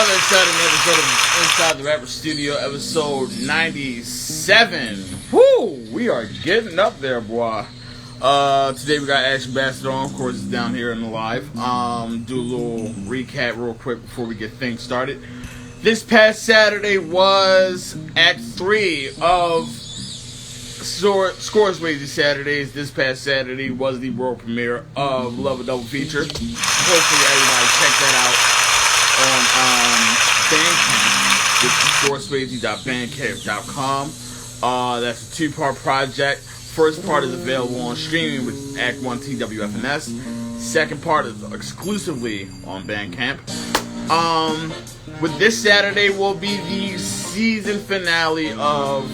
another exciting episode of Inside the Rapper Studio, episode 97. Woo! We are getting up there, boy. Today we got Action Bastard on, of course, it's down here in the live. Do a little recap real quick before we get things started. This past Saturday was Act 3 of Scores Crazy Saturdays. This past Saturday was the world premiere of Love a Double Feature. Hopefully everybody check that out on Bandcamp, which is scoreswayzy.bandcamp.com. That's a two-part project. First part is available on streaming with Act 1 TWFNS. Second part is exclusively on Bandcamp. With this Saturday will be the season finale of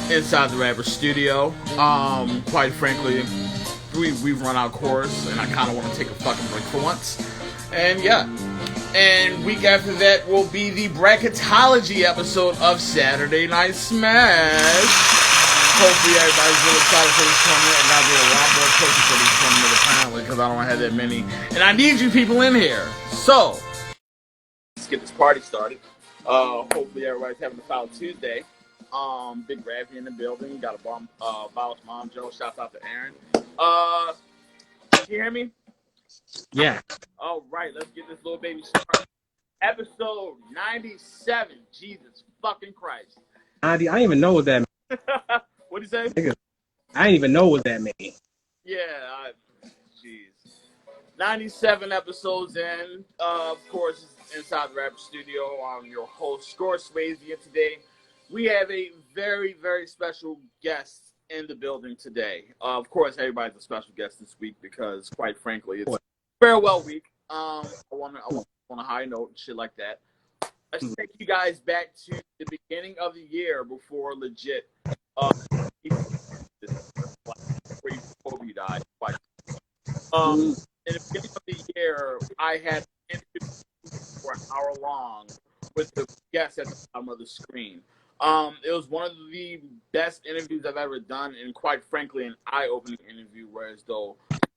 Inside the Rapper Studio. Quite frankly, we've run our course, and I kind of want to take a fucking break for once. And yeah. And week after that will be the bracketology episode of Saturday Night Smash. Hopefully everybody's really excited for this tournament. I gotta do a lot more coaching for this tournament apparently, because I don't have that many. And I need you people in here. So, let's get this party started. Hopefully everybody's having a solid Tuesday. Big Ravi in the building. Got a Boss Mom Joe. Shouts out to Aaron. Can you hear me? Yeah. All right, let's get this little baby started. Episode 97. Jesus fucking Christ. I didn't even know what that meant. What'd you say? I didn't even know what that meant. Yeah, jeez. 97 episodes in. Of course, it's Inside the Rapper Studio. I'm your host, Score Swayze, and today we have a very, very special guest in the building today. Of course, everybody's a special guest this week because, quite frankly, it's farewell week. I want on a high note and shit like that. Let's take you guys back to the beginning of the year before legit before we died. In the beginning of the year, I had an interview for an hour long with the guest at the bottom of the screen. It was one of the best interviews I've ever done, and quite frankly, an eye-opening interview, whereas though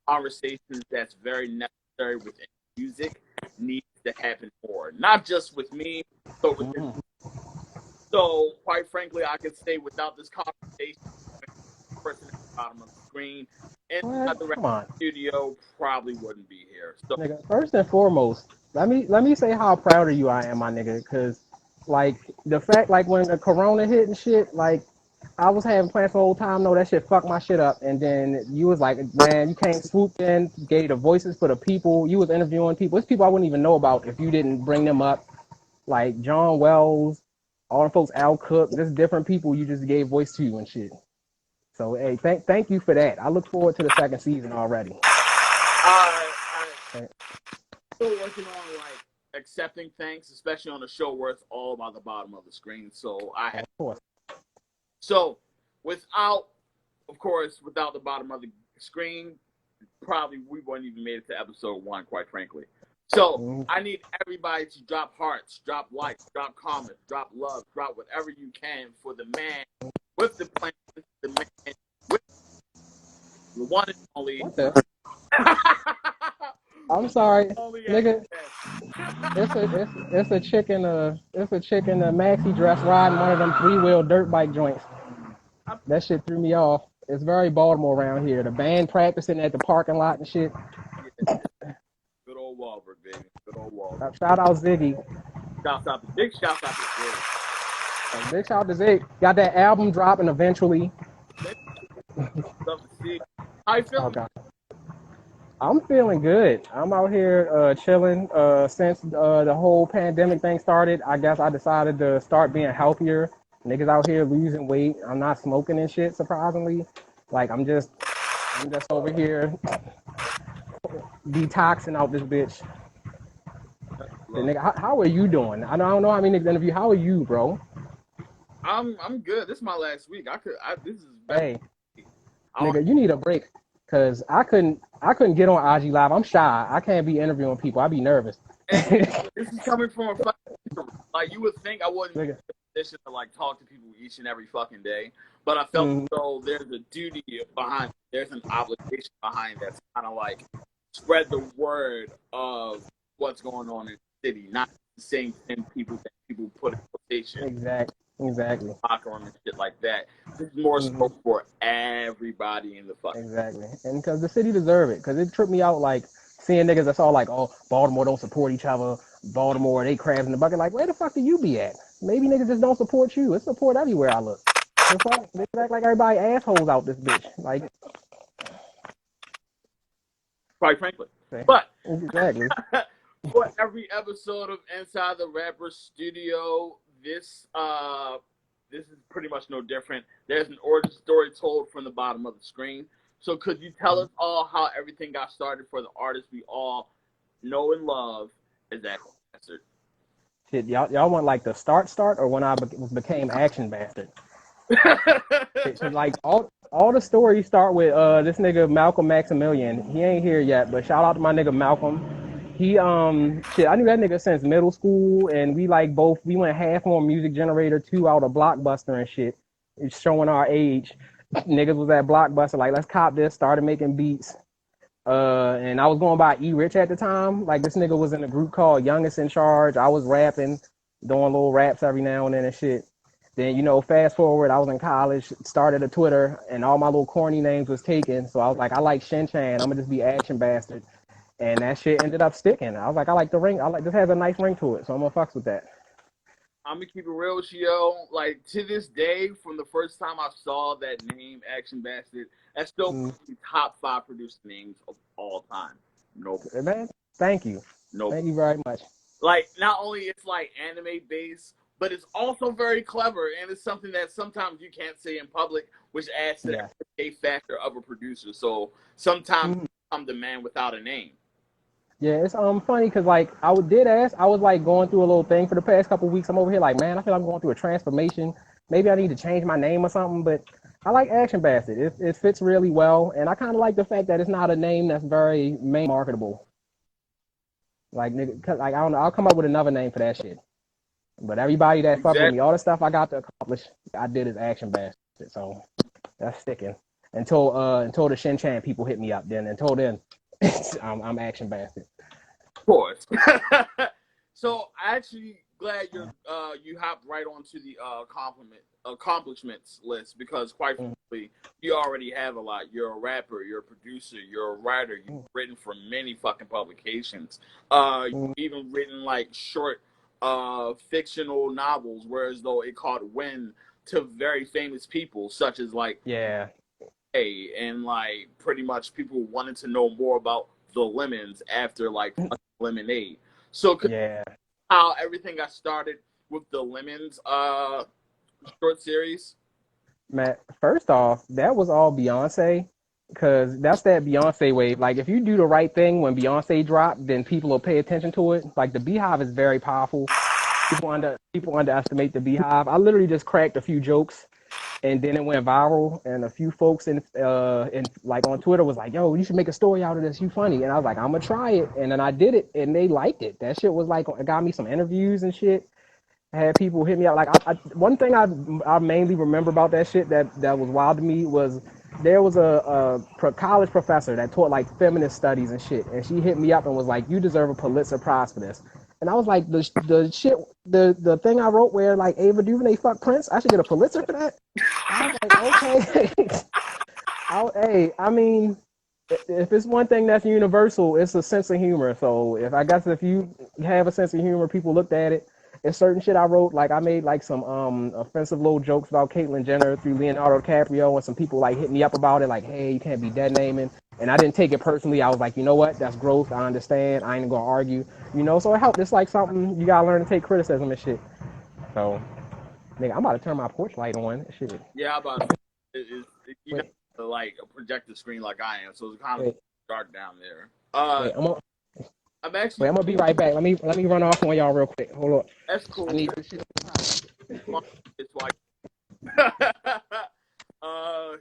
conversations that's very necessary within music needs to happen more. Not just with me, but with this. So, quite frankly, I could say without this conversation, the person at the bottom of the screen inside the record studio probably wouldn't be here. So, nigga, first and foremost, let me say how proud of you I am, my nigga, because like the fact, like when the corona hit and shit, like I was having plans for the whole time. No, that shit fucked my shit up. And then you was like, man, you came swooped in, gave the voices for the people. You was interviewing people. It's people I wouldn't even know about if you didn't bring them up. Like John Wells, all the folks, Al Cook, just different people you just gave voice to and shit. So, hey, thank you for that. I look forward to the second season already. I'm still working on like accepting thanks, especially on a show where it's all about the bottom of the screen. So I have. Of course. So without the bottom of the screen, probably we wouldn't even made it to episode 1, quite frankly. So I need everybody to drop hearts, drop likes, drop comments, drop love, drop whatever you can for the man with the plan, the man with the one and only. What the? I'm sorry, nigga. It's a chick in a maxi dress riding one of them 3-wheel dirt bike joints. That shit threw me off. It's very Baltimore around here. The band practicing at the parking lot and shit. Good old Wahlberg, baby. Good old Wahlberg. Shout out Ziggy. Big shout out to Ziggy. Big shout out to Ziggy. Got that album dropping eventually. Love to see. How you feeling? Oh, God. I'm feeling good. I'm out here chilling. Since the whole pandemic thing started, I guess I decided to start being healthier. Niggas out here losing weight. I'm not smoking and shit, surprisingly. Like, I'm just over here detoxing out this bitch. Nigga, how are you doing? I don't know how many niggas interview. How are you, bro? I'm good. This is my last week. This is bad. Hey, nigga, you need a break. Cause I couldn't get on IG Live. I'm shy. I can't be interviewing people. I'd be nervous. This is coming from a fucking, like, you would think I wouldn't be in a position to like talk to people each and every fucking day, but I felt as though there's a duty behind, there's an obligation behind that to kind of like spread the word of what's going on in the city, not the same 10 people that people put in quotation. Exactly. Locker room and shit like that. This is more so for everybody in the fucking. Exactly. And because the city deserve it. Because it tripped me out, like, seeing niggas that's all like, oh, Baltimore don't support each other. Baltimore, they crabs in the bucket. Like, where the fuck do you be at? Maybe niggas just don't support you. It's support everywhere I look. The fuck? They act like everybody assholes out this bitch. Like, Quite frankly. But exactly. for every episode of Inside the Rapper Studio, this is pretty much no different. There's an origin story told from the bottom of the screen. So could you tell us all how everything got started for the artist we all know and love as Action Bastard? Shit, y'all want like the start or when I became Action Bastard? So like all the stories start with this nigga Malcolm Maximilian. He ain't here yet, but shout out to my nigga Malcolm. He shit, I knew that nigga since middle school, and we went half on Music Generator 2 out of Blockbuster and shit. It's showing our age. Niggas was at Blockbuster like, let's cop this. Started making beats. And I was going by E Rich at the time. Like, this nigga was in a group called Youngest in Charge. I was rapping, doing little raps every now and then and shit. Then, fast forward, I was in college, started a Twitter, and all my little corny names was taken. So I was like, I like Shin Chan. I'm gonna just be Action Bastard. And that shit ended up sticking. I was like, I like the ring. This has a nice ring to it, so I'm gonna fucks with that. I'm gonna keep it real with you, yo. Like, to this day, from the first time I saw that name, Action Bastard, that's still the top 5 produced names of all time. Nope. Man, thank you. Nope. Thank you very much. Like, not only it's like anime based, but it's also very clever, and it's something that sometimes you can't say in public, which adds to the factor of a producer. So sometimes I'm the man without a name. Yeah, it's funny because like I was like going through a little thing for the past couple of weeks. I'm over here like, man, I feel like I'm going through a transformation. Maybe I need to change my name or something. But I like Action Bastard. It fits really well, and I kind of like the fact that it's not a name that's very main marketable. Like, nigga, cause like I don't know, I'll come up with another name for that shit. But everybody that fuck with me, all the stuff I got to accomplish, I did as Action Bastard. So that's sticking until the Shin Chan people hit me up. Then until then, I'm Action Bastard. Of course. So I actually glad you hopped right onto the accomplishments list, because quite frankly, you already have a lot. You're a rapper, you're a producer, you're a writer. You've written for many fucking publications. You've even written like short fictional novels, whereas though it caught wind to very famous people such as like and like pretty much people wanted to know more about the Lemons after like Lemonade. So how everything got started with the Lemons short series? Man, first off, that was all Beyonce, because that's that Beyonce wave. Like, if you do the right thing when Beyonce dropped, then people will pay attention to it. Like, the Beehive is very powerful. People underestimate the Beehive. I literally just cracked a few jokes, and then it went viral. And a few folks in like on Twitter was like, "Yo, you should make a story out of this. You funny." And I was like, "I'm gonna try it." And then I did it, and they liked it. That shit was like, it got me some interviews and shit. I had people hit me up. Like, one thing I mainly remember about that shit that was wild to me was there was a college professor that taught like feminist studies and shit, and she hit me up and was like, "You deserve a Pulitzer Prize for this." And I was like, the thing I wrote where like Ava DuVernay fuck Prince, I should get a Pulitzer for that. I was like, okay. I mean, if it's one thing that's universal, it's a sense of humor. So if you have a sense of humor, people looked at it. It's certain shit I wrote, like I made like some offensive little jokes about Caitlyn Jenner through Leonardo DiCaprio, and some people like hit me up about it, like, hey, you can't be dead naming. And I didn't take it personally. I was like, you know what? That's growth. I understand. I ain't gonna argue. So it helped. It's like something you gotta learn to take criticism and shit. So, nigga, I'm about to turn my porch light on. Shit. Yeah, you got to like a projector screen like I am, so it's kind of dark down there. I'm gonna be right back. Let me run off on y'all real quick. Hold on. That's cool. I need this shit. It's like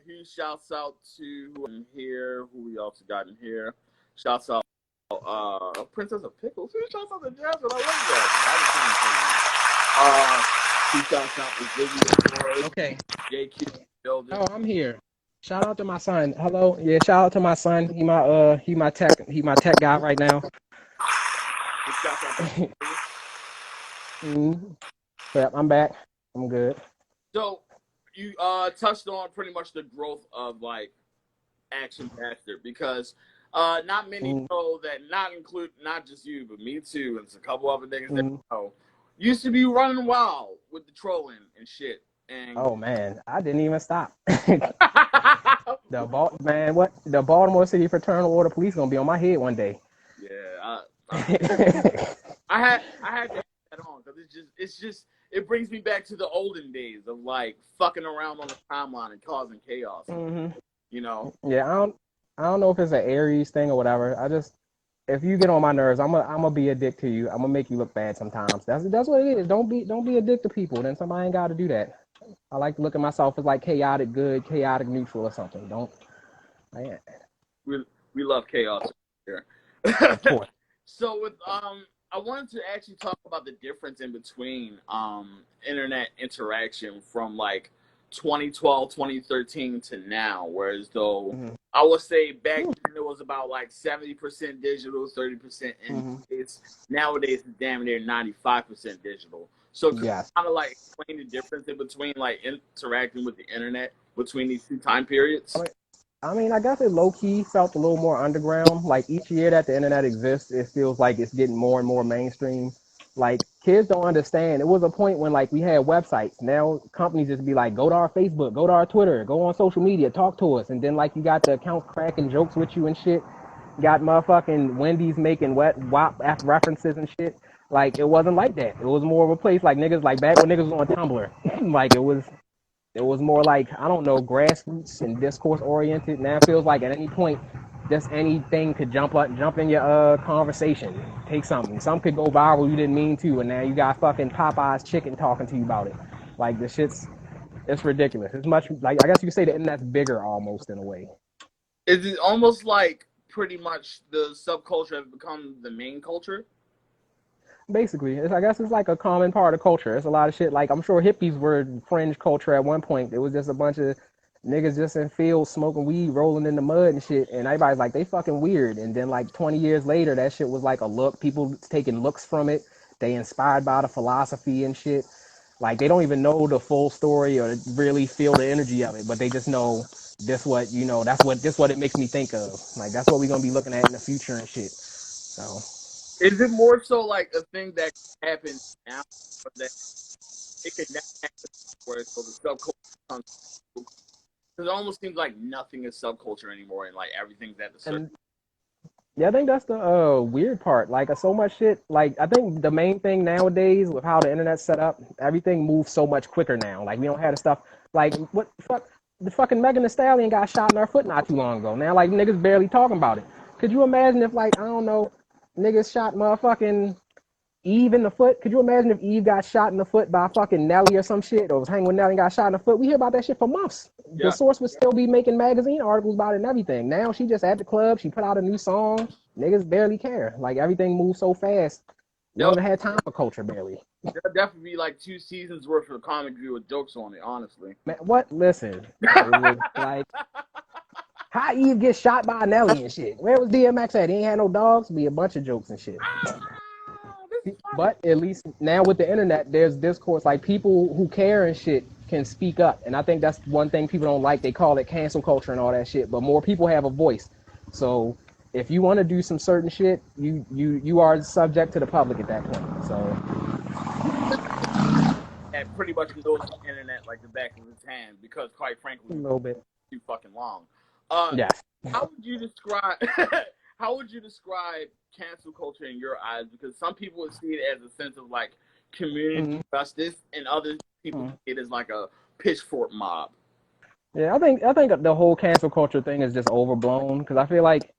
huge shouts out to who in here, who we also got in here. Shouts out Princess of Pickles. Who shouts out to Jasmine? I love that. He shouts out to Ziggy. Okay. JQ building. Oh, I'm here. Shout out to my son. Hello. Yeah, shout out to my son. He my tech guy right now. Mm. Yep, I'm back. I'm good. So you touched on pretty much the growth of like Action Bastard because not many Mm. know that, not just you, but me too, and there's a couple other niggas that Mm. know. Used to be running wild with the trolling and shit. And Oh man, I didn't even stop. Man, what the Baltimore City Fraternal Order Police gonna be on my head one day. yeah, I had to have that on because it brings me back to the olden days of like fucking around on the timeline and causing chaos. Hmm. You know, Yeah, I don't know if it's an Aries thing or whatever. If you get on my nerves, I'm gonna be a dick to you. I'm gonna make you look bad sometimes. That's what it is. Don't be a dick to people. Then somebody ain't got to do that. I like to look at myself as like chaotic good, chaotic neutral or something. Don't, man, we we love chaos here. of course. So with I wanted to actually talk about the difference in between internet interaction from like 2012, 2013 to now, whereas though Mm-hmm. I would say back then it was about like 70% digital, 30% in Mm-hmm. it's nowadays it's damn near 95% digital. So could Yes. you kind of like explain the difference in between like interacting with the internet between these two time periods? I mean, I guess it low key felt a little more underground. Like each year that the internet exists, it feels like it's getting more and more mainstream. Like kids don't understand. It was a point when like we had websites. Now companies just be like, go to our Facebook, go to our Twitter, go on social media, talk to us, and then like you got the account cracking jokes with you and shit. Got motherfucking Wendy's making wet WAP references and shit. Like it wasn't like that. It was more of a place like niggas like back when niggas was on Tumblr. Like it was more like, I don't know, grassroots and discourse oriented. Now it feels like at any point, just anything could jump in your conversation. Take something. Some could go viral you didn't mean to, and now you got fucking Popeye's chicken talking to you about it. Like this shit's it's ridiculous. It's much like I guess you could say the internet's bigger almost in a way. Is it almost like pretty much the subculture has become the main culture? Basically, I guess it's like a common part of culture. It's a lot of shit. Like I'm sure hippies were fringe culture at one point. It was just a bunch of niggas just in fields smoking weed, rolling in the mud and shit. And everybody's like, they fucking weird. And then like 20 years later, that shit was like a look. People taking looks from it. They inspired by the philosophy and shit. Like they don't even know the full story or really feel the energy of it, but they just know this what it makes me think of. Like that's what we're gonna be looking at in the future and shit. So Is it more so like a thing that happens now, or that it could never happen before? So the subculture becomes, because it almost seems like nothing is subculture anymore, and like everything's at the surface. and yeah, I think that's the weird part. Like, so much shit. Like, I think the main thing nowadays with how the internet's set up, everything moves so much quicker now. Like, we don't have the stuff. Like, what the fuck? The fucking Megan Thee Stallion got shot in her foot not too long ago. Now, like, niggas barely talking about it. Could you imagine if, like, I don't know, niggas shot motherfucking Eve in the foot? Could you imagine if Eve got shot in the foot by fucking Nelly or some shit, or was hanging with Nelly and got shot in the foot? We hear about that shit for months. The Yeah, source would still be making magazine articles about it and everything. Now she just at the club, she put out a new song. Niggas barely care. Like everything moves so fast. We don't there'll, even have time for culture barely. there'll definitely be like 2 seasons worth of comic view with jokes on it. Honestly. Man, what? Listen, it was like how Eve get shot by Nelly and shit. Where was DMX at? He ain't had no dogs. Be a bunch of jokes and shit. This is funny. But at least now with the internet, there's discourse. Like people who care and shit can speak up, and I think that's one thing people don't like. They call it cancel culture and all that shit. But more people have a voice. So if you want to do some certain shit, you are subject to the public at that point. So And pretty much knows the internet like the back of his hand because, quite a frankly, little bit, too fucking long. Uh, yes. how would you describe how would you describe cancel culture in your eyes? Because some people would see it as a sense of like community Mm-hmm. justice, and other people see it as like a pitchfork mob. Yeah, I think the whole cancel culture thing is just overblown because I feel like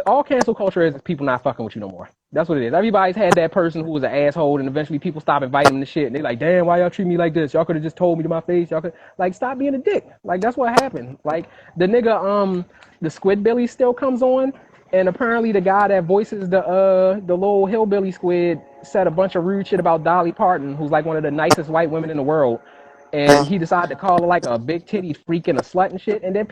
all cancel culture is people not fucking with you no more. That's what it is. Everybody's had that person who was an asshole, and eventually people stop inviting them to shit. And they like, damn, why y'all treat me like this? Y'all could have just told me to my face. Y'all could like stop being a dick. Like that's what happened. Like the nigga, the Squidbilly still comes on, and apparently the guy that voices the little hillbilly squid said a bunch of rude shit about Dolly Parton, who's like one of the nicest white women in the world. and he decided to call her like a big titty freak and a slut and shit. And then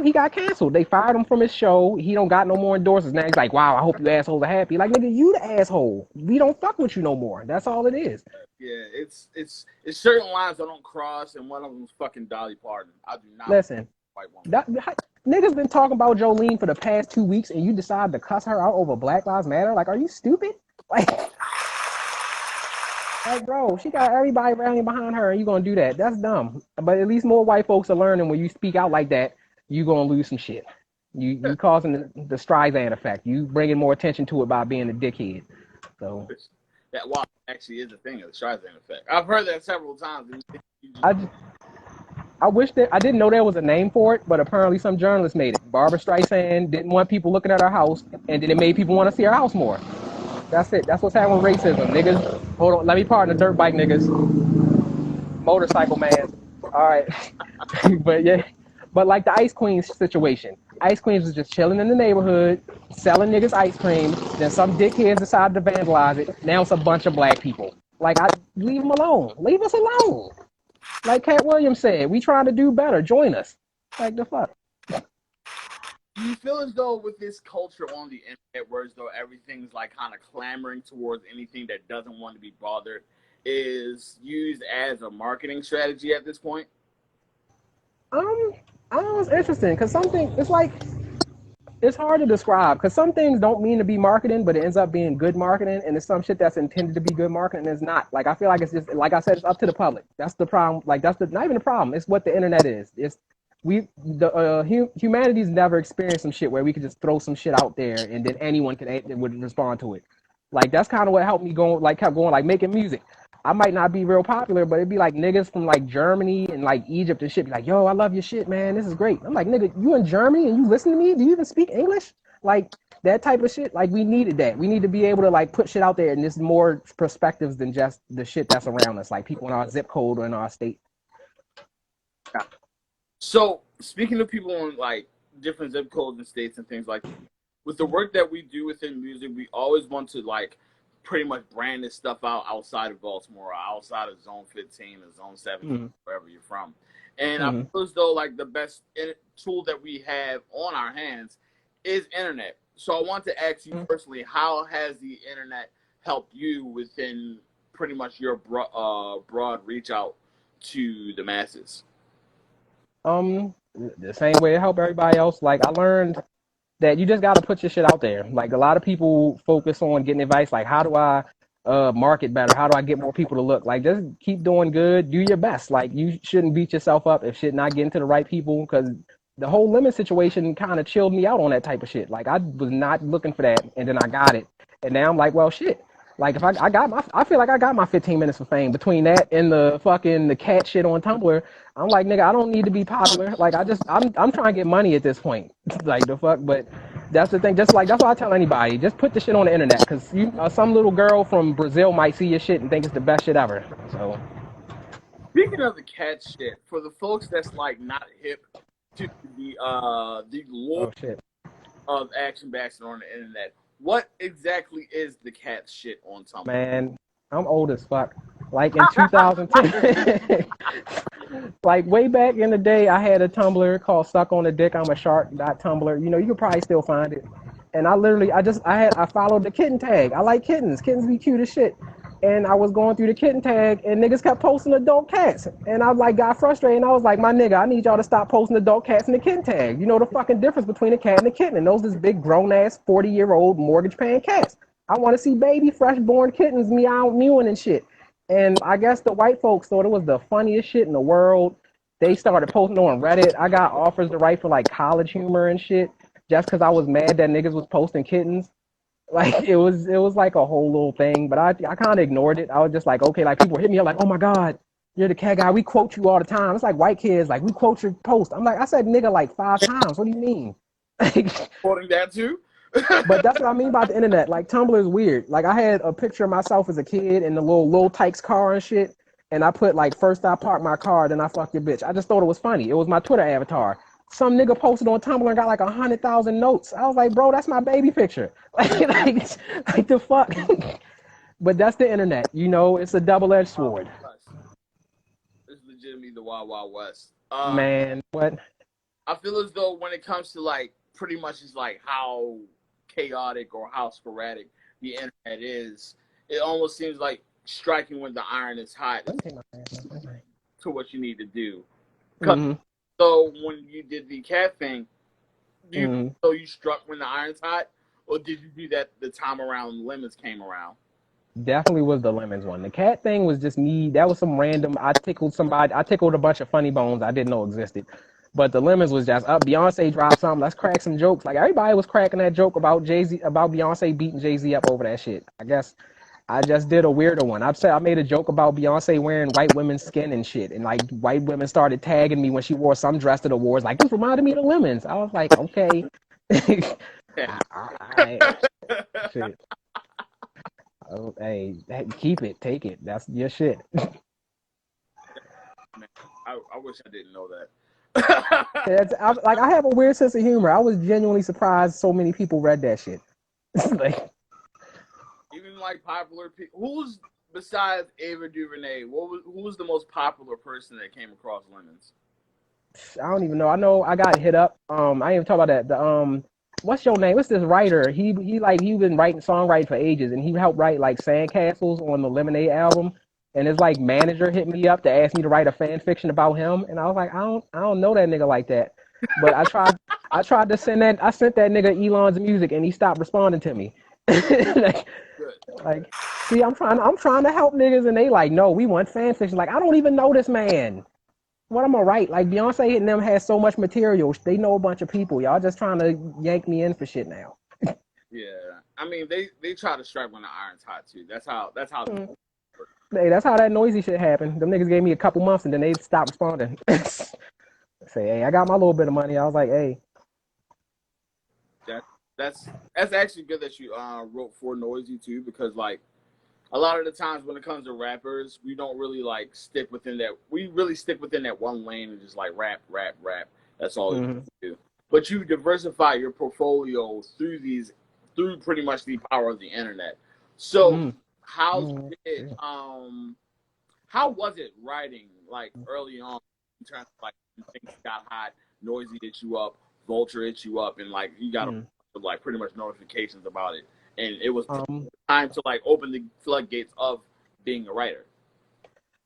he got canceled. They fired him from his show. He don't got no more endorsements. Now he's like, wow, I hope you assholes are happy. Like, nigga, you the asshole. We don't fuck with you no more. That's all it is. Yeah, it's certain lines I don't cross, and one of them is fucking Dolly Parton. I do not. Listen, niggas been talking about Jolene for the past 2 weeks, and you decide to cuss her out over Black Lives Matter. Like, are you stupid? Like, bro, she got everybody rallying behind her, and you gonna do that? That's dumb. But at least more white folks are learning when you speak out like that, you gonna lose some shit. You causing the Streisand effect. You bringing more attention to it by being a dickhead. So that actually is a thing of the Streisand effect. I've heard that several times. I wish that I didn't know there was a name for it, but apparently some journalist made it. Barbara Streisand didn't want people looking at her house, and then it made people want to see her house more. That's it. That's what's happening with racism, niggas. Hold on, let me pardon the dirt bike niggas. Motorcycle man. All right, but yeah, but like the Ice Queens situation. Ice Queens was just chilling in the neighborhood, selling niggas ice cream. Then some dickheads decided to vandalize it. Now it's a bunch of black people. Like, leave them alone. Leave us alone. Like Cat Williams said, we trying to do better. Join us. Like, the fuck. Do you feel as though with this culture on the internet, where as though everything's like kind of clamoring towards anything that doesn't want to be bothered, is used as a marketing strategy at this point? I don't know. It's interesting because it's hard to describe because some things don't mean to be marketing, but it ends up being good marketing, and it's some shit that's intended to be good marketing and it's not. Like, I feel like it's just, like I said, it's up to the public. That's the problem. Like, that's not even the problem. It's what the internet is. Humanity's never experienced some shit where we could just throw some shit out there and then anyone would respond to it. Like, that's kind of what helped me kept going, like making music. I might not be real popular, but it'd be like niggas from like Germany and like Egypt and shit be like, yo, I love your shit, man. This is great. I'm like, nigga, you in Germany and you listen to me? Do you even speak English? Like, that type of shit. Like, we needed that. We need to be able to like put shit out there, and there's more perspectives than just the shit that's around us, like people in our zip code or in our state. So, speaking of people in like different zip codes and states and things like that, with the work that we do within music, we always want to like pretty much brand this stuff out outside of Baltimore, or outside of Zone 15 or Zone 7, wherever you're from. And I feel as though like the best tool that we have on our hands is internet. So I want to ask you personally, how has the internet helped you within pretty much your broad reach out to the masses? The same way it helped everybody else. Like, I learned that you just got to put your shit out there. Like, a lot of people focus on getting advice, like, how do I market better? How do I get more people to look? Like, just keep doing good. Do your best. Like, you shouldn't beat yourself up if shit not getting to the right people, because the whole limit situation kind of chilled me out on that type of shit. Like, I was not looking for that, and then I got it. And now I'm like, well, shit. Like, if I feel like I got my 15 minutes of fame between that and the cat shit on Tumblr. I'm like, nigga, I don't need to be popular. Like, I'm trying to get money at this point. Like, the fuck, but that's the thing. Just like, that's what I tell anybody. Just put the shit on the internet, because some little girl from Brazil might see your shit and think it's the best shit ever. So, speaking of the cat shit, for the folks that's like not hip to the lore of Action Baxter on the internet, what exactly is the cat shit on Tumblr? Man, I'm old as fuck. Like, in 2010, like way back in the day, I had a Tumblr called Suck on the Dick I'm a Shark.tumblr. You know, you could probably still find it. And I followed the kitten tag. I like kittens. Kittens be cute as shit. And I was going through the kitten tag, and niggas kept posting adult cats. And I like got frustrated, and I was like, my nigga, I need y'all to stop posting adult cats in the kitten tag. You know the fucking difference between a cat and a kitten. And those is big grown-ass 40-year-old mortgage-paying cats. I want to see baby, fresh-born kittens mewing and shit. And I guess the white folks thought it was the funniest shit in the world. They started posting on Reddit. I got offers to write for like College Humor and shit, just because I was mad that niggas was posting kittens. Like, it was like a whole little thing, but I kind of ignored it. I was just like, okay, like, people hit me up like, oh my God, you're the cat guy. We quote you all the time. It's like white kids, like, we quote your post. I'm like, I said nigga like 5 times. What do you mean? Quoting that too? But that's what I mean by the internet. Like, Tumblr is weird. Like, I had a picture of myself as a kid in the little Tykes car and shit, and I put like, first I parked my car, then I fucked your bitch. I just thought it was funny. It was my Twitter avatar. Some nigga posted on Tumblr and got like 100,000 notes. I was like, bro, that's my baby picture. like the fuck. But that's the internet. You know, it's a double-edged sword. It's legitimately the Wild Wild West. Man, what? I feel as though when it comes to like pretty much is like how chaotic or how sporadic the internet is, it almost seems like striking when the iron is hot Let me take my pants off. to what you need to do. Mm-hmm. So when you did the cat thing, do you Mm-hmm. so you struck when the iron's hot, or did you do that the time around lemons came around? Definitely was the lemons one. The cat thing was just me. That was some random. I tickled somebody. I tickled a bunch of funny bones I didn't know existed. But the lemons was just up. Beyonce dropped something. Let's crack some jokes. Like everybody was cracking that joke about Jay-Z, about Beyonce beating Jay-Z up over that shit. I guess I just did a weirder one. I made a joke about Beyonce wearing white women's skin and shit, and like white women started tagging me when she wore some dress to the awards. Like this reminded me of the lemons. I was like, okay, all right, shit. Oh, hey, keep it, take it. That's your shit. Man, I wish I didn't know that. I have a weird sense of humor. I was genuinely surprised so many people read that shit. Like, Even like popular people, who's besides Ava DuVernay? Who was the most popular person that came across lemons? I don't even know. I know I got hit up. I didn't even talk about that. What's your name? What's this writer? He been writing songwriting for ages, and he helped write like Sandcastles on the Lemonade album. And his like manager hit me up to ask me to write a fan fiction about him, and I was like, I don't know that nigga like that. But I tried to send that. I sent that nigga Elon's music, and he stopped responding to me. like, Good. like, see, I'm trying to help niggas, and they like, no, we want fan fiction. Like, I don't even know this man. What I'm gonna write? Like Beyonce and them has so much material. They know a bunch of people. Y'all just trying to yank me in for shit now. Yeah, I mean they try to strike when the iron's hot too. That's how. Mm. Hey, that's how that noisy shit happened. Them niggas gave me a couple months and then they stopped responding. Say, hey, I got my little bit of money. I was like, hey, That that's actually good that you wrote for Noisy too, because like a lot of the times when it comes to rappers, we don't really like stick within that. We really stick within that one lane and just like rap, rap, rap. That's all we mm-hmm. do. But you diversify your portfolio through pretty much the power of the internet. So Mm-hmm. how Mm-hmm. did Yeah. how was it writing like early on in terms of like when things got hot, Noisy hit you up, Vulture hit you up, and like you got Mm. like pretty much notifications about it, and it was Um, time to like open the floodgates of being a writer.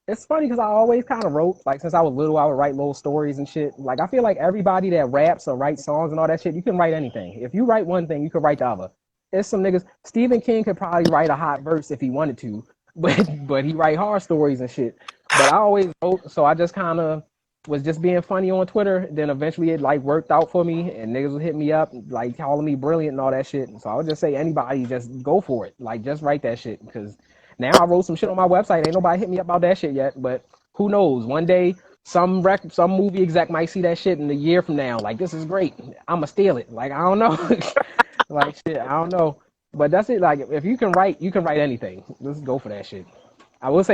it's funny because I always kind of wrote, like, since I was little, I would write little stories and shit. Like, I feel like everybody that raps or writes songs and all that shit, you can write anything. If you write one thing, you can write the other. It's some niggas. Stephen King could probably write a hot verse if he wanted to, but he write hard stories and shit. But I always wrote, so I just kind of was just being funny on Twitter. Then eventually it like worked out for me, and niggas would hit me up like calling me brilliant and all that shit. So I would just say anybody just go for it, like just write that shit because now I wrote some shit on my website. Ain't nobody hit me up about that shit yet, but who knows? One day some movie exec might see that shit in a year from now. Like this is great. I'ma steal it. Like I don't know. Like shit, I don't know. But that's it. Like if you can write anything. Let's go for that shit. I wrote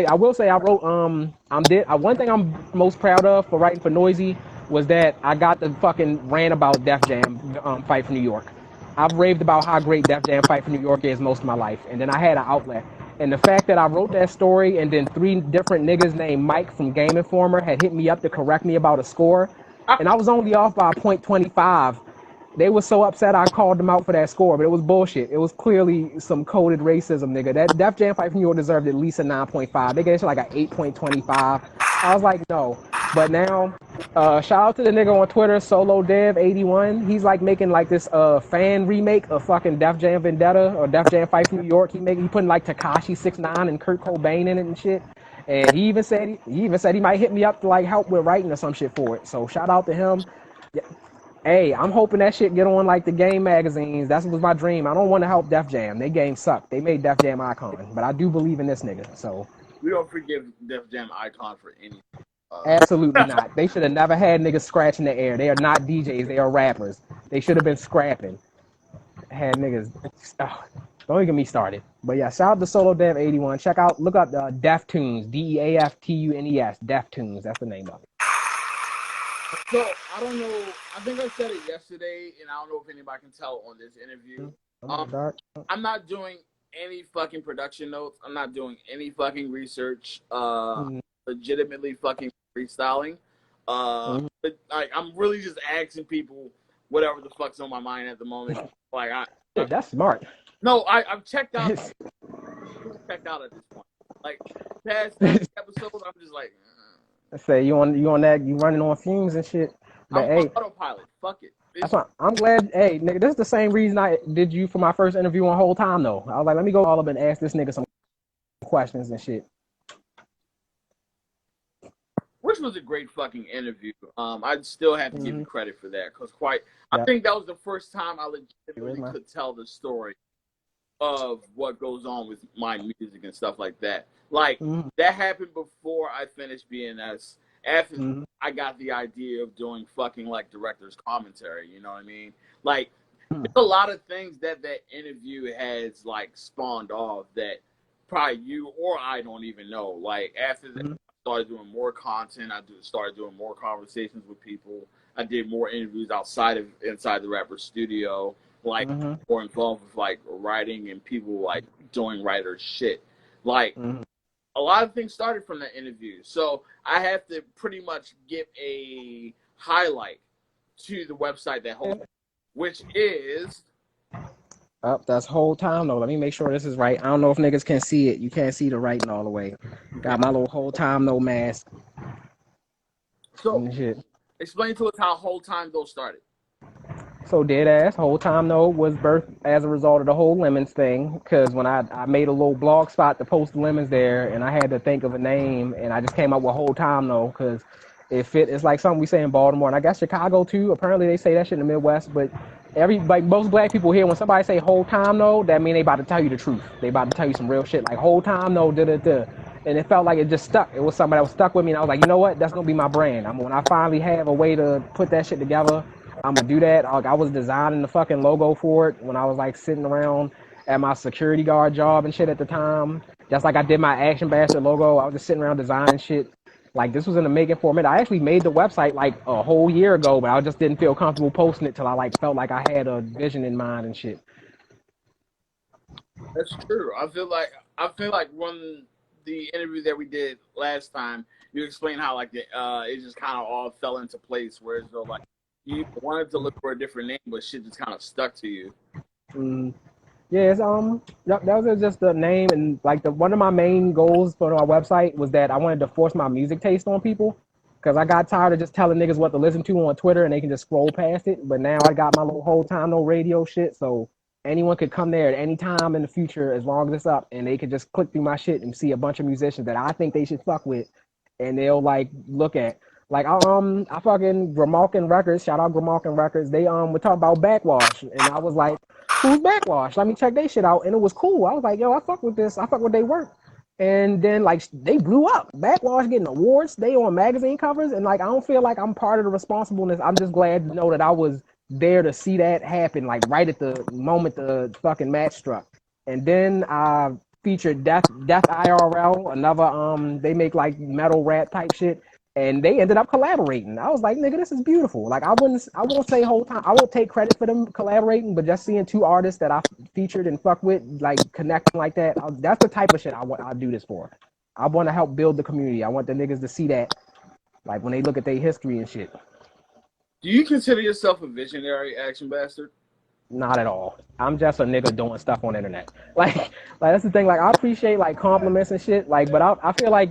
one thing I'm most proud of for writing for Noisy was that I got the fucking rant about Def Jam fight for New York. I've raved about how great Def Jam fight for New York is most of my life, and then I had an outlet. And the fact that I wrote that story and then three different niggas named Mike from Game Informer had hit me up to correct me about a score, and I was only off by .25. They were so upset I called them out for that score, but it was bullshit. It was clearly some coded racism, nigga. That Def Jam fight from New York deserved at least a 9.5. They gave it like an 8.25. I was like, no. But now, shout out to the nigga on Twitter, Solo Dev 81. He's like making like this fan remake of fucking Def Jam Vendetta or Def Jam Fight from New York. He putting like Takashi 69 and Kurt Cobain in it and shit. And he even said he might hit me up to like help with writing or some shit for it. So shout out to him. Yeah. Hey, I'm hoping that shit get on like the game magazines. That was my dream. I don't want to help Def Jam. They game suck. They made Def Jam icon, but I do believe in this nigga. So We don't forgive Def Jam Icon for anything. absolutely not. They should have never had niggas scratching the air. They are not DJs. They are rappers. They should have been scrapping. Had niggas. Oh, don't even get me started. But yeah, shout out to Solo Dev 81. Look up Deftunes. DEAFTUNES. Deftunes. That's the name of it. So I don't know. I think I said it yesterday, and I don't know if anybody can tell on this interview. I'm in Um, the dark. I'm not doing any fucking production notes. I'm not doing any fucking research. Mm, Legitimately fucking freestyling. But like, I'm really just asking people whatever the fuck's on my mind at the moment. Like, Shit, that's smart. no, I've checked out. Checked out at this point. Like, past 30 episodes, I'm just like, Say you on that, you running on fumes and shit. But I'm on hey, autopilot. Fuck it. that's why I'm glad. Hey, nigga, this is the same reason I did you for my first interview on Whole Time though. I was like, let me go all up and ask this nigga some questions and shit. Which was a great fucking interview. I'd still have to give you credit for that because I think that was the first time I legitimately could tell the story of what goes on with my music and stuff like that. Like, that happened before I finished BNS. After I got the idea of doing fucking, like, director's commentary, you know what I mean? Like, there's a lot of things that interview has, like, spawned off that probably you or I don't even know. Like, after that, I started doing more content. Started doing more conversations with people. I did more interviews inside the rapper studio. Like, more involved with, like, writing and people, like, doing writer shit. Like, a lot of things started from that interview. So I have to pretty much give a highlight to the website that holds it, which is... That's Whole Time though. Let me make sure this is right. I don't know if niggas can see it. You can't see the writing all the way. Got my little Whole Time though mask. So, explain to us how Whole Time Though started. So dead ass, Whole Time though was birthed as a result of the whole lemons thing. Cause when I made a little blog spot to post lemons there, and I had to think of a name, and I just came up with Whole Time though, cause it fit. It's like something we say in Baltimore, and I guess Chicago too. Apparently they say that shit in the Midwest, but most black people here, when somebody say Whole Time though, that mean they about to tell you the truth. They about to tell you some real shit, like Whole Time though, da da da. And it felt like it just stuck. It was something that was stuck with me, and I was like, you know what? That's gonna be my brand. When I finally have a way to put that shit together, I'm gonna do that. Like, I was designing the fucking logo for it when I was like sitting around at my security guard job and shit at the time. Just like I did my Action Bastard logo, I was just sitting around designing shit. Like, this was in the making for a minute. I actually made the website like a whole year ago, but I just didn't feel comfortable posting it till I like felt like I had a vision in mind and shit. That's true. I feel like when the interview that we did last time, you explained how like it just kind of all fell into place. Whereas though, like, you wanted to look for a different name, but shit just kind of stuck to you. Yeah, it's, that was just the name, and like one of my main goals for my website was that I wanted to force my music taste on people, because I got tired of just telling niggas what to listen to on Twitter and they can just scroll past it. But now I got my little Whole Time No radio shit, so anyone could come there at any time in the future as long as it's up, and they could just click through my shit and see a bunch of musicians that I think they should fuck with, and they'll like look at. Like, I fucking Grimalkin Records, shout out Grimalkin Records. They were talking about Backwash, and I was like, who's Backwash? Let me check their shit out, and it was cool. I was like, yo, I fuck with this. I fuck with their work. And then like they blew up. Backwash getting awards. They on magazine covers, and like I don't feel like I'm part of the responsibleness. I'm just glad to know that I was there to see that happen, like right at the moment the fucking match struck. And then I featured Death IRL, another they make like metal rap type shit, and they ended up collaborating. I was like, nigga, this is beautiful. Like, I won't say Whole Time, I won't take credit for them collaborating, but just seeing two artists that I featured and fuck with, like, connecting like that, that's the type of shit I do this for. I want to help build the community. I want the niggas to see that, like, when they look at their history and shit. Do you consider yourself a visionary, Action Bastard? Not at all. I'm just a nigga doing stuff on the internet. Like that's the thing. Like, I appreciate like compliments and shit. Like, but I feel like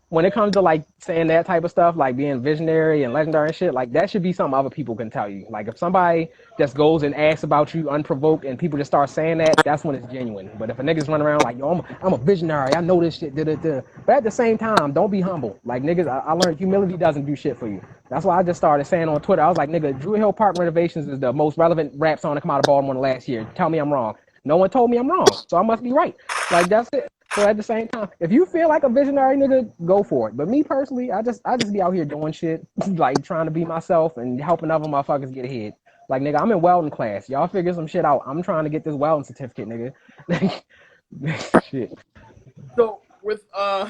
when it comes to like saying that type of stuff, like being visionary and legendary and shit, like that should be something other people can tell you. Like, if somebody just goes and asks about you unprovoked and people just start saying that, that's when it's genuine. But if a niggas run around like, yo, I'm a visionary, I know this shit, da. But at the same time, don't be humble. Like, niggas, I learned humility doesn't do shit for you. That's why I just started saying on Twitter, I was like, nigga, Drew Hill Park Renovations is the most relevant rap song to come out of Baltimore last year. Tell me I'm wrong. No one told me I'm wrong, so I must be right. Like, that's it. So at the same time, if you feel like a visionary nigga, go for it. But me personally, I just be out here doing shit, like trying to be myself and helping other motherfuckers get ahead. Like, nigga, I'm in welding class. Y'all figure some shit out. I'm trying to get this welding certificate, nigga. Shit. So with Kasha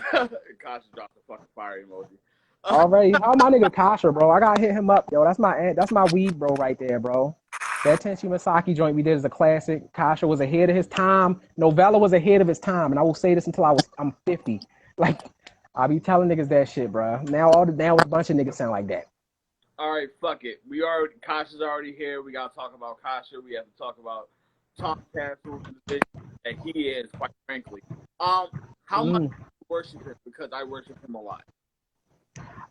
dropped the fucking fire emoji. Already, how my nigga Kasha, bro? I gotta hit him up, yo. That's my weed bro right there, bro. That Tenchi Masaki joint we did is a classic. Kasha was ahead of his time. Novella was ahead of his time, and I will say this until I'm 50. Like, I be telling niggas that shit, bro. Now a bunch of niggas sound like that. All right, fuck it. Kasha's already here. We gotta talk about Kasha. We have to talk about Tom Castle's position that he is, quite frankly. How much do you worship him? Because I worship him a lot.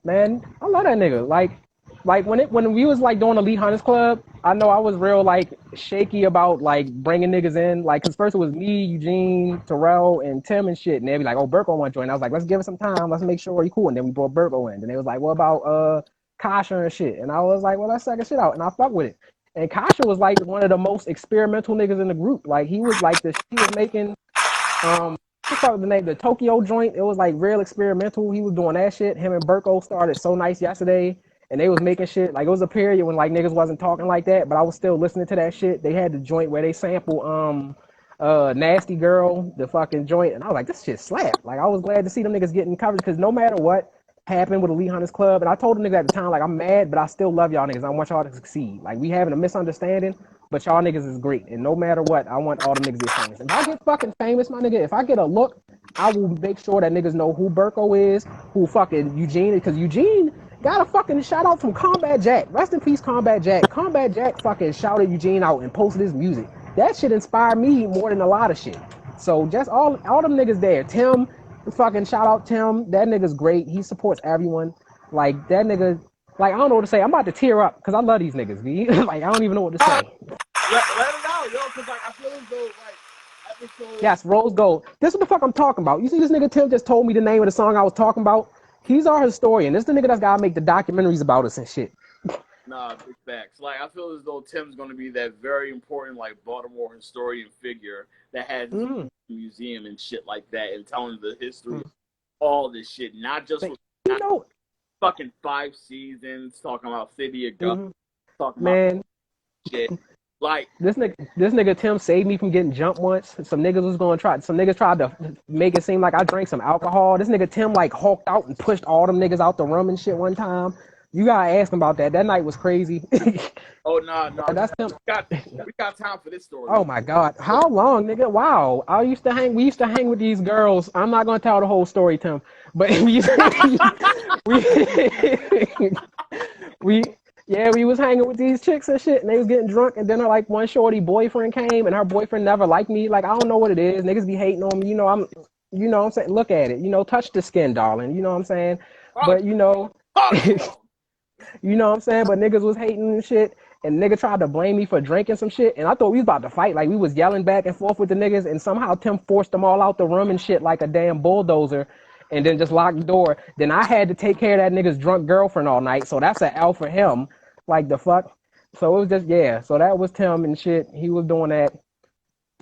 Man, I love that nigga. Like when we was like doing Elite Hunters Club, I know I was real like shaky about like bringing niggas in. Like, cause first it was me, Eugene, Terrell, and Tim and shit, and they be like, "Oh, Burko want to join." I was like, "Let's give it some time. Let's make sure he cool." And then we brought Burko in. And they was like, "What about Kasha and shit?" And I was like, "Well, let's check this shit out." And I fuck with it. And Kasha was like one of the most experimental niggas in the group. Like he was like he was making what's the name? The Tokyo joint. It was like real experimental. He was doing that shit. Him and Burko started So Nice yesterday, and they was making shit. Like it was a period when like niggas wasn't talking like that, but I was still listening to that shit. They had the joint where they sample Nasty Girl, the fucking joint, and I was like, this shit slap. Like I was glad to see them niggas getting coverage because no matter what happened with Elite Hunters Club, and I told the niggas at the time like I'm mad, but I still love y'all niggas. I want y'all to succeed. Like we having a misunderstanding, but y'all niggas is great. And no matter what, I want all the niggas to get famous. If I get fucking famous, my nigga, if I get a look, I will make sure that niggas know who Burko is, who fucking Eugene is, because Eugene got a fucking shout out from Combat Jack. Rest in peace, Combat Jack. Combat Jack fucking shouted Eugene out and posted his music. That shit inspired me more than a lot of shit. So just all them niggas there. Tim, fucking shout out Tim. That nigga's great. He supports everyone. Like that nigga, like I don't know what to say. I'm about to tear up because I love these niggas. Like I don't even know what to say. Let it out, yo, because like I feel as though like episode. Yes, Rose Gold. This is what the fuck I'm talking about. You see this nigga Tim just told me the name of the song I was talking about. He's our historian. This is the nigga that's gotta make the documentaries about us and shit. Nah, big facts. Like I feel as though Tim's gonna be that very important like Baltimore historian figure that has a museum and shit like that and telling the history of all this shit, not just with fucking 5 seasons talking about City of God, talking about shit. Like this nigga Tim saved me from getting jumped once. Some niggas tried to make it seem like I drank some alcohol. This nigga Tim like hulked out and pushed all them niggas out the room and shit one time. You gotta ask him about that. That night was crazy. oh no, that's Tim. We got time for this story. Oh my god, how long, nigga? Wow, we used to hang with these girls. I'm not gonna tell the whole story, Tim, but we was hanging with these chicks and shit, and they was getting drunk, and then like one shorty boyfriend came, and her boyfriend never liked me. Like I don't know what it is. Niggas be hating on me. You know what I'm saying? Look at it. Touch the skin, darling. You know what I'm saying? But you know what I'm saying? But niggas was hating and shit, and nigga tried to blame me for drinking some shit, and I thought we was about to fight. Like we was yelling back and forth with the niggas, and somehow Tim forced them all out the room and shit like a damn bulldozer. And then just locked the door. Then I had to take care of that nigga's drunk girlfriend all night. So that's an L for him. Like the fuck. So it was just So that was Tim and shit. He was doing that.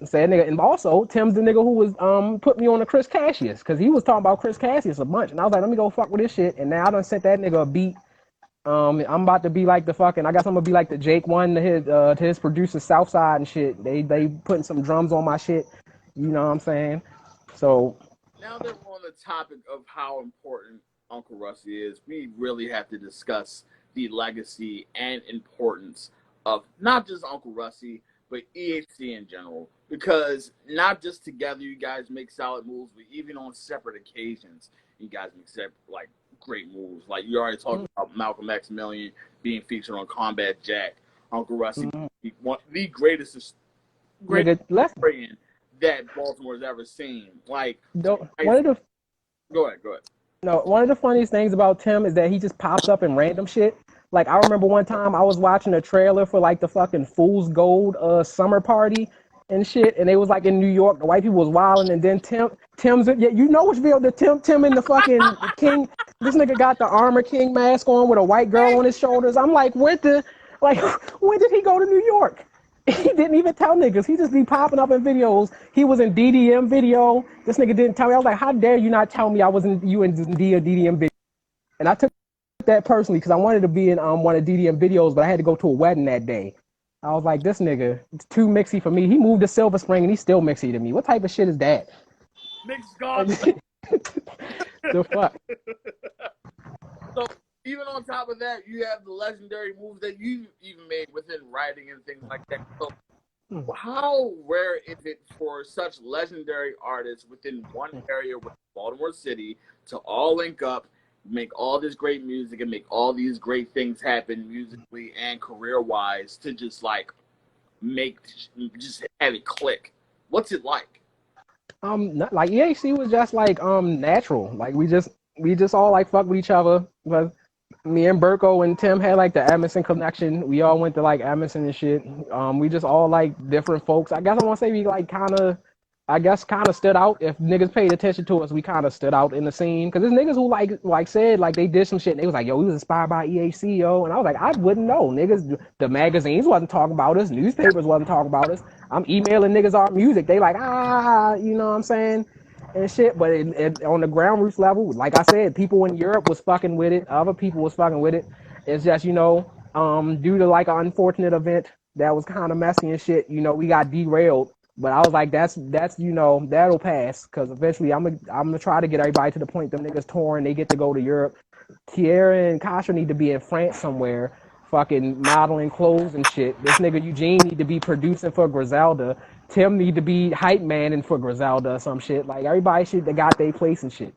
Said nigga, and also Tim's the nigga who was put me on the Chris Cassius because he was talking about Chris Cassius a bunch, and I was like, let me go fuck with this shit. And now I done sent that nigga a beat. I'm about to be like the fucking. I guess I'm gonna be like the Jake one to his producer Southside and shit. They putting some drums on my shit. You know what I'm saying? So. Now that we're on the topic of how important Uncle Rusty is, we really have to discuss the legacy and importance of not just Uncle Rusty, but EHC in general. Because not just together you guys make solid moves, but even on separate occasions, you guys make like great moves. Like you already talked about Malcolm X Million being featured on Combat Jack, Uncle Rusty, the greatest historian that Baltimore's ever seen. Like go ahead. No, one of the funniest things about Tim is that he just pops up in random shit. Like I remember one time I was watching a trailer for like the fucking Fool's Gold summer party and shit, and they was like in New York. The white people was wilding, and then Tim's you know which video the Tim and the fucking King. This nigga got the Armor King mask on with a white girl on his shoulders. I'm like, when did he go to New York? He didn't even tell niggas. He just be popping up in videos. He was in DDM video. This nigga didn't tell me. I was like, how dare you not tell me I was in DDM video? And I took that personally because I wanted to be in one of DDM videos, but I had to go to a wedding that day. I was like, this nigga, it's too mixy for me. He moved to Silver Spring and he's still mixy to me. What type of shit is that? Mixed God. The fuck? So even on top of that, you have the legendary moves that you even made within writing and things like that. So how rare is it for such legendary artists within one area with Baltimore City to all link up, make all this great music, and make all these great things happen musically and career wise to just like make just have it click? What's it like? Like EAC was just like natural. Like we just all like fuck with each other. But me and Burko and Tim had like the Emerson connection. We all went to like Emerson and shit. We just all like different folks. I guess I want to say we like kind of stood out. If niggas paid attention to us, we kind of stood out in the scene. Cause there's niggas who like said like they did some shit. And they was like, yo, we was inspired by EAC, yo. And I was like, I wouldn't know, niggas. The magazines wasn't talking about us. Newspapers wasn't talking about us. I'm emailing niggas our music. They like, you know what I'm saying? And shit, but on the ground roots level, like I said, people in Europe was fucking with it. Other people was fucking with it. It's just, due to like an unfortunate event that was kind of messy and shit, we got derailed. But I was like, that's that'll pass because eventually I'm gonna try to get everybody to the point them niggas touring, they get to go to Europe. Tierra and Kasha need to be in France somewhere, fucking modeling clothes and shit. This nigga Eugene need to be producing for Griselda. Tim need to be hype manning for Griselda or some shit. Like everybody shit that got their place and shit.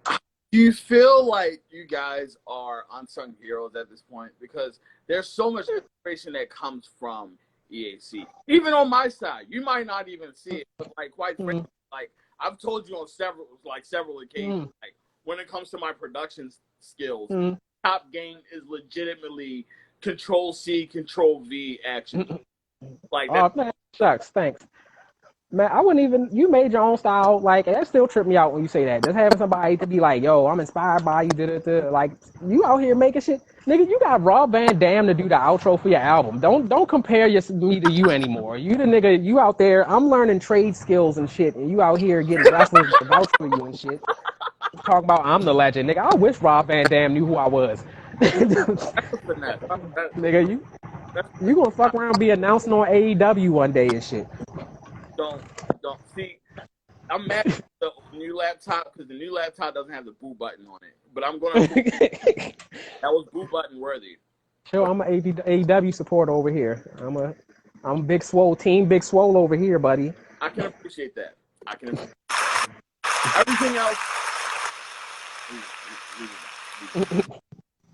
Do you feel like you guys are unsung heroes at this point? Because there's so much inspiration that comes from EAC. Even on my side, you might not even see it, but like quite frankly, like I've told you on several occasions, like when it comes to my production skills, top game is legitimately Control C, Control V action. Like that. Oh man, sucks. Thanks. Man, I wouldn't even. You made your own style, like that still trip me out when you say that. Just having somebody to be like, "Yo, I'm inspired by you." Like you out here making shit, nigga. You got Rob Van Dam to do the outro for your album. Don't compare me to you anymore. You the nigga. You out there. I'm learning trade skills and shit, and you out here getting wrestlers to vouch for you and shit. Talk about I'm the legend, nigga. I wish Rob Van Dam knew who I was. Nigga, you gonna fuck around and be announcing on AEW one day and shit. Don't see. I'm mad at the new laptop because the new laptop doesn't have the boot button on it. But I'm gonna. That was boot button worthy. Sure, I'm an AEW supporter over here. I'm Big Swole team, Big Swole over here, buddy. I can appreciate that. Everything else.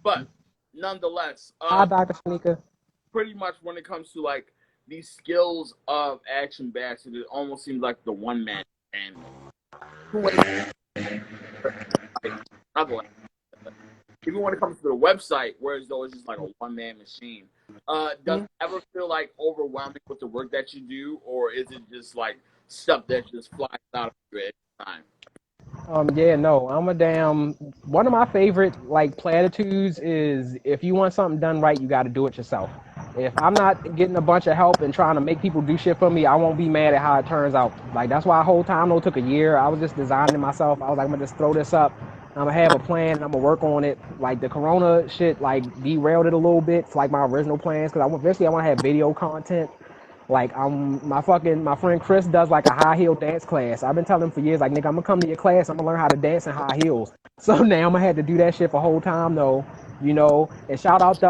But nonetheless, Hi, Dr. Shanika. pretty much when it comes to like these skills of Action Bastard, it almost seems like the one man and even when it comes to the website, whereas though it's just like a one man machine. Does it ever feel like overwhelming with the work that you do, or is it just like stuff that just flies out of you at the time? Yeah, no, one of my favorite like platitudes is if you want something done right, you got to do it yourself. If I'm not getting a bunch of help and trying to make people do shit for me, I won't be mad at how it turns out. Like that's why the whole time though took a year. I was just designing it myself. I was like, I'm gonna just throw this up. I'm gonna have a plan and I'm gonna work on it. Like the Corona shit, like derailed it a little bit for like my original plans because eventually I want to have video content. Like my friend Chris does like a high heel dance class. I've been telling him for years, like nigga, I'm gonna come to your class. I'm gonna learn how to dance in high heels. So now I'm gonna have to do that shit for the whole time though, And shout out to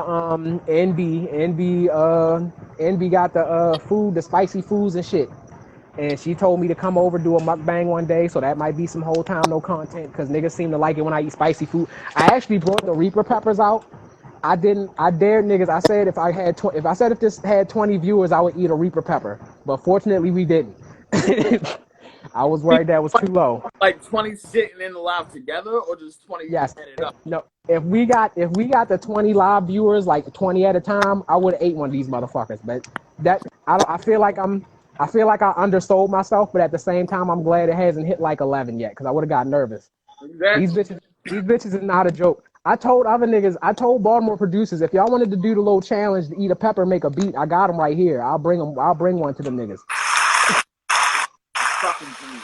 NB got the food, the spicy foods and shit. And she told me to come over do a mukbang one day, so that might be some whole time no content because niggas seem to like it when I eat spicy food. I actually brought the Reaper peppers out. I dared niggas. I said if this had 20 viewers, I would eat a Reaper pepper. But fortunately, we didn't. I was worried that was too low. Like 20 sitting in the live together, or just 20 Yes. it up? No. If we got the 20 live viewers, like 20 at a time, I would have ate one of these motherfuckers. But I feel like I undersold myself, but at the same time, I'm glad it hasn't hit like 11 yet, because I would have got nervous. Exactly. These bitches is not a joke. I told Baltimore producers, if y'all wanted to do the little challenge to eat a pepper, make a beat, I got them right here. I'll bring one to them niggas. Fucking genius.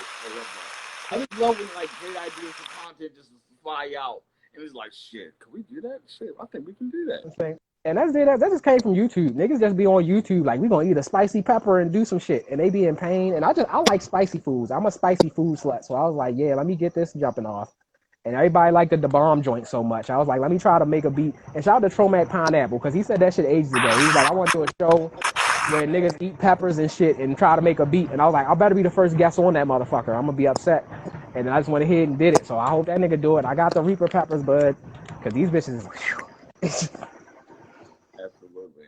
I just love when like great ideas for content just fly out, and it's like, shit, can we do that? Shit, I think we can do that. And that just came from YouTube. Niggas just be on YouTube like, we gonna eat a spicy pepper and do some shit, and they be in pain. And I like spicy foods. I'm a spicy food slut, so I was like, yeah, let me get this jumping off. And everybody liked the bomb joint so much. I was like, let me try to make a beat. And shout out to Tromac Pineapple, because he said that shit ages ago. He was like, I want to do a show. where niggas eat peppers and shit and try to make a beat. And I was like, I better be the first guest on that motherfucker. I'm gonna be upset. And then I just went ahead and did it. So I hope that nigga do it. I got the Reaper peppers, bud, because these bitches. Absolutely.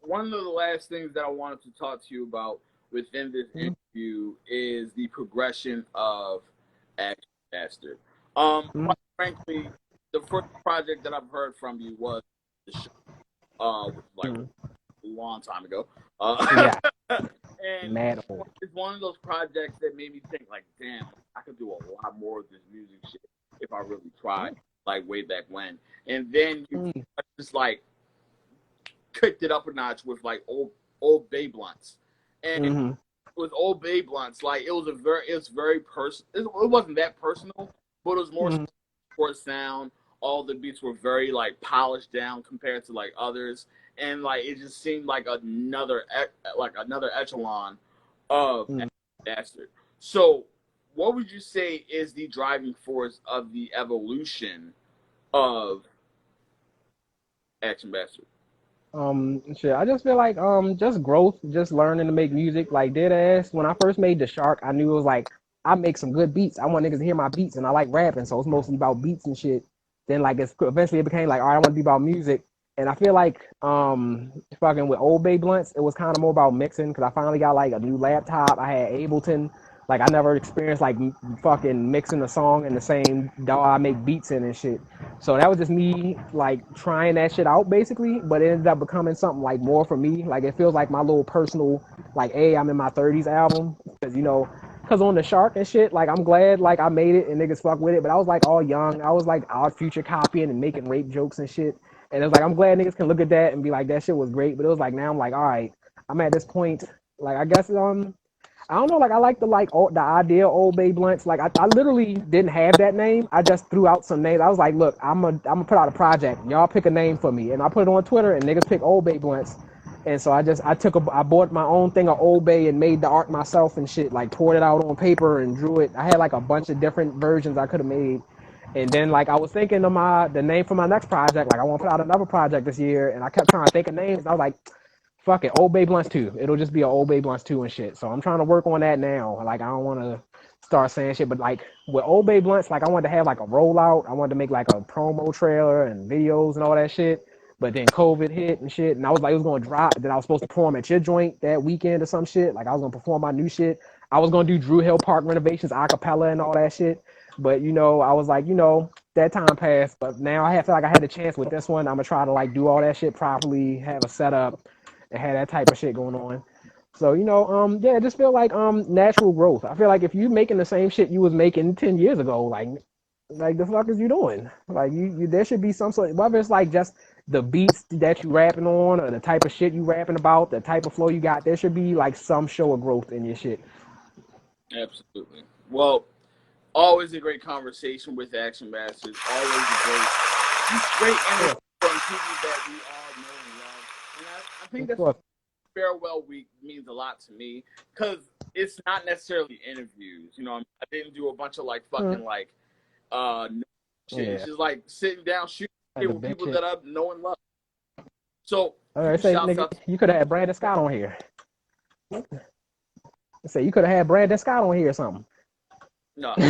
One of the last things that I wanted to talk to you about within this interview is the progression of Action Bastard. Quite frankly, the first project that I've heard from you was the show, which was like a long time ago. Yeah. And Mad old. it's one of those projects that made me think, like, damn, I could do a lot more of this music shit if I really tried, like way back when. And then you just like kicked it up a notch with like old Bay Blunts, and with old Bay Blunts, like it's very personal. It wasn't that personal, but it was more for sound. All the beats were very like polished down compared to like others, and like it just seemed like another echelon of Bastard. So, what would you say is the driving force of the evolution of Action Bastard? Shit. I just feel like just growth, just learning to make music. Like dead ass. When I first made The Shark, I knew it was like I make some good beats. I want niggas to hear my beats, and I like rapping, so it's mostly about beats and shit. Then like eventually it became like, all right, I want to be about music. And I feel like fucking with Old Bay Blunts, it was kind of more about mixing because I finally got like a new laptop. I had Ableton. Like I never experienced like fucking mixing a song in the same DAW I make beats in and shit. So that was just me like trying that shit out basically, but it ended up becoming something like more for me. Like it feels like my little personal like, hey, I'm in my 30s album because because on The Shark and shit, like I'm glad like I made it and niggas fuck with it, but I was like all young. I was like Odd Future copying and making rape jokes and shit. And it's like I'm glad niggas can look at that and be like that shit was great, but it was like now I'm like, all right, I'm at this point. Like I guess I don't know, like I like the idea of Old Bay Blunts. Like I literally didn't have that name. I just threw out some names. I was like, look, I'm gonna put out a project. Y'all pick a name for me, and I put it on Twitter, and niggas pick Old Bay Blunts. And so I bought my own thing of Old Bay and made the art myself and shit. Like poured it out on paper and drew it. I had like a bunch of different versions I could have made. And then like I was thinking of the name for my next project. Like I want to put out another project this year, and I kept trying to think of names. And I was like, fuck it, Old Bay Blunts 2. It'll just be an Old Bay Blunts 2 and shit. So I'm trying to work on that now. Like I don't want to start saying shit, but like with Old Bay Blunts, like I wanted to have like a rollout. I wanted to make like a promo trailer and videos and all that shit. But then COVID hit and shit, and I was like, it was gonna drop. Then I was supposed to perform at your joint that weekend or some shit. Like I was gonna perform my new shit. I was gonna do Drew Hill Park renovations, acapella, and all that shit. But I was like, that time passed. But now I feel like I had a chance with this one. I'm gonna try to like do all that shit properly, have a setup, and have that type of shit going on. So yeah, I just feel like natural growth. I feel like if you making the same shit you was making 10 years ago, like the fuck is you doing? Like you there should be some sort, whether it's like just the beats that you rapping on or the type of shit you rapping about, the type of flow you got, there should be like some show of growth in your shit. Absolutely. Well, always a great conversation with Action Masters. Always a great interview from people that we all know and love. And I think that's farewell week means a lot to me because it's not necessarily interviews. I didn't do a bunch of like fucking shit. It's just like sitting down shooting with people that I know and love. So nigga, you could have had Brandon Scott on here. Say you could have had Brandon Scott on here or something. No. We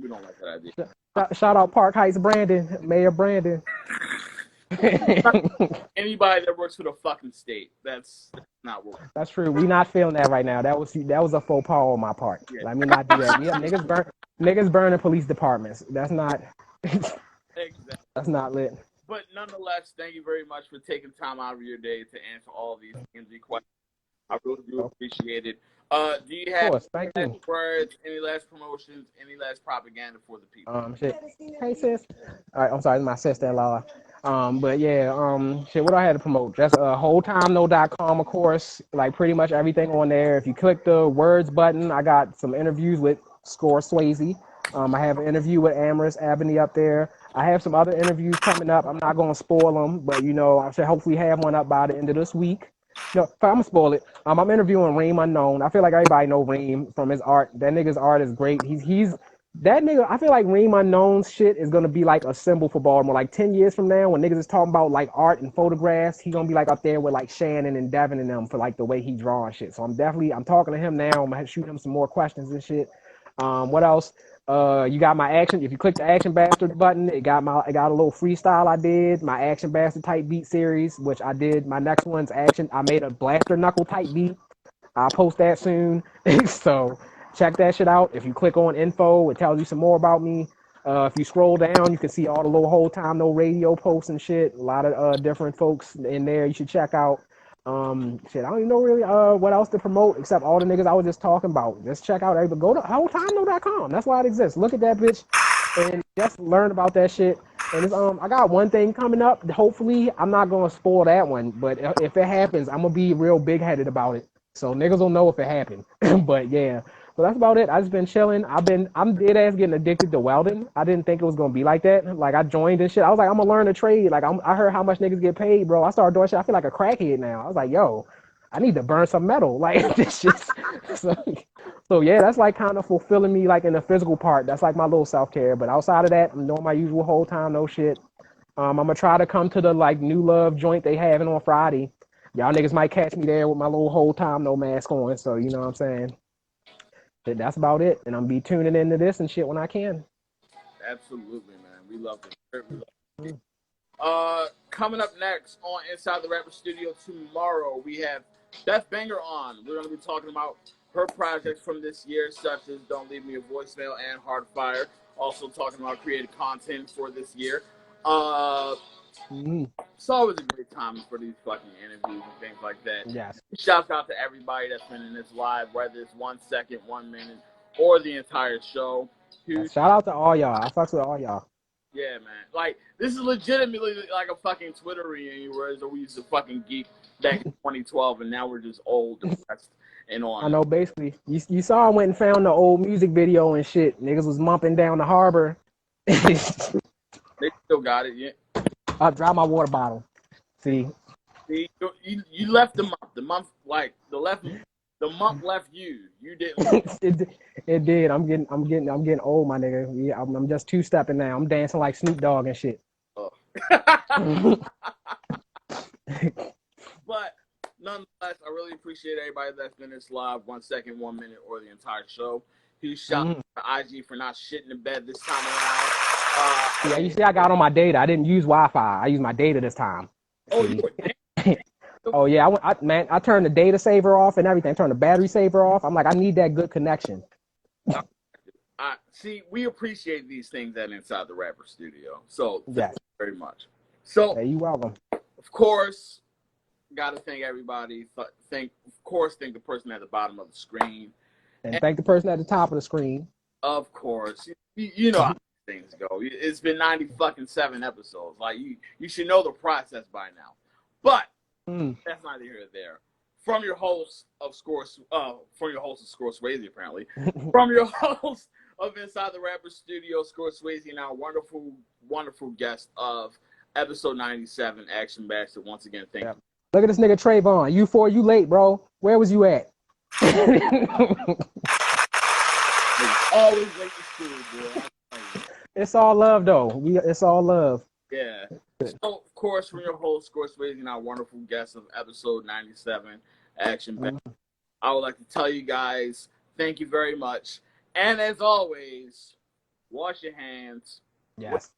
don't like that idea. Shout out Park Heights Brandon, Mayor Brandon. Anybody that works for the fucking state, that's not working. That's true. We not feeling that right now. That was a faux pas on my part. Yeah. Let me not do that. Niggas burning police departments. That's not. Exactly. That's not lit. But nonetheless, thank you very much for taking time out of your day to answer all these TMZ questions. I really do appreciate it. Do you have any last words, any last promotions, any last propaganda for the people? Shit. Hey sis. All right, I'm sorry, my sister-in-law. But yeah, shit, what do I have to promote? Just wholetimeno.com, of course. Like pretty much everything on there. If you click the words button, I got some interviews with Score Swayze. I have an interview with Amaris Ebony up there. I have some other interviews coming up. I'm not gonna spoil them, but I should hopefully have one up by the end of this week. I'm gonna spoil it. I'm interviewing Reem Unknown. I feel like everybody know Reem from his art. That nigga's art is great. He's That nigga, I feel like Reem Unknown's shit is gonna be like a symbol for Baltimore. Like 10 years from now, when niggas is talking about like art and photographs, he gonna be like up there with like Shannon and Devin and them for like the way he draw and shit. So I'm talking to him now. I'm gonna shoot him some more questions and shit. What else? You got my action. If you click the Action Bastard button, it got a little freestyle I did. My Action Bastard type beat series, which I did. My next one's action. I made a Blaster Knuckle type beat. I'll post that soon. So check that shit out. If you click on info, it tells you some more about me. If you scroll down, you can see all the little whole time no radio posts and shit. A lot of different folks in there you should check out. Shit, I don't even know really what else to promote except all the niggas I was just talking about. Just check out everybody. Go to wholetimeno.com. That's why it exists. Look at that bitch and just learn about that shit. And it's, I got one thing coming up. Hopefully, I'm not gonna spoil that one, but if it happens, I'm gonna be real big headed about it. So niggas will know if it happened. But yeah. So that's about it. I just been chilling. I'm dead ass getting addicted to welding. I didn't think it was gonna be like that. Like I joined this shit. I was like, I'm gonna learn a trade. Like I heard how much niggas get paid, bro. I started doing shit. I feel like a crackhead now. I was like, yo, I need to burn some metal. Like this shit. So, so yeah, that's like kind of fulfilling me like in the physical part. That's like my little self care. But outside of that, I'm doing my usual whole time no shit. I'm gonna try to come to the like New Love joint they having on Friday. Y'all niggas might catch me there with my little whole time no mask on. So you know what I'm saying. That's about it. And I'm be tuning into this and shit when I can. Absolutely, man. We love it. Coming up next on Inside the Rapper Studio tomorrow, we have Beth Banger on. We're going to be talking about her projects from this year, such as Don't Leave Me a Voicemail and Hard Fire. Also talking about creative content for this year. It's always a great time for these fucking interviews and things like that. Yes. Shouts out to everybody that's been in this live, whether it's 1 second, 1 minute, or the entire show. Huge. Shout out to all y'all. I fucks with all y'all. Yeah, man. Like, this is legitimately like a fucking Twitter reunion, whereas we used to fucking geek back in 2012, and now we're just old, depressed, and on. I know, basically. You saw I went and found the old music video and shit. Niggas was mumping down the harbor. They still got it, yeah. I dropped my water bottle. See, you left the month. The month, like, the month left you. You didn't. It did. I'm getting old, my nigga. Yeah, I'm just two-stepping now. I'm dancing like Snoop Dogg and shit. Oh. But nonetheless, I really appreciate everybody that's been this live 1 second, 1 minute, or the entire show. Huge shout out to IG for not shitting in bed this time around. Yeah, you see, I got on my data. I didn't use Wi-Fi. I used my data this time. Oh yeah, I turned the data saver off and everything. Turned the battery saver off. I'm like, I need that good connection. See, we appreciate these things at Inside the Rapper Studio. So thank you very much. So hey, you welcome. Of course, gotta thank everybody. Thank the person at the bottom of the screen. And thank the person at the top of the screen. Of course. You know how things go. It's been 97 episodes. Like you should know the process by now. But that's neither here nor there. From your host of Score Swayze, apparently. From your host of Inside the Rapper Studio, Score Swayze, and our wonderful, wonderful guest of episode 97, Action Bastard. Once again, thank you. Look at this nigga Trayvon. You late, bro. Where was you at? Always late to school, boy. It's all love, though. It's all love. Yeah. So, of course, from your host, Score Swayze, and our wonderful guest of episode 97, Action Bastard, I would like to tell you guys, thank you very much. And as always, wash your hands. Yes.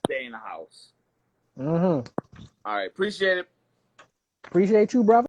Stay in the house. All right. Appreciate it. Appreciate you, brother.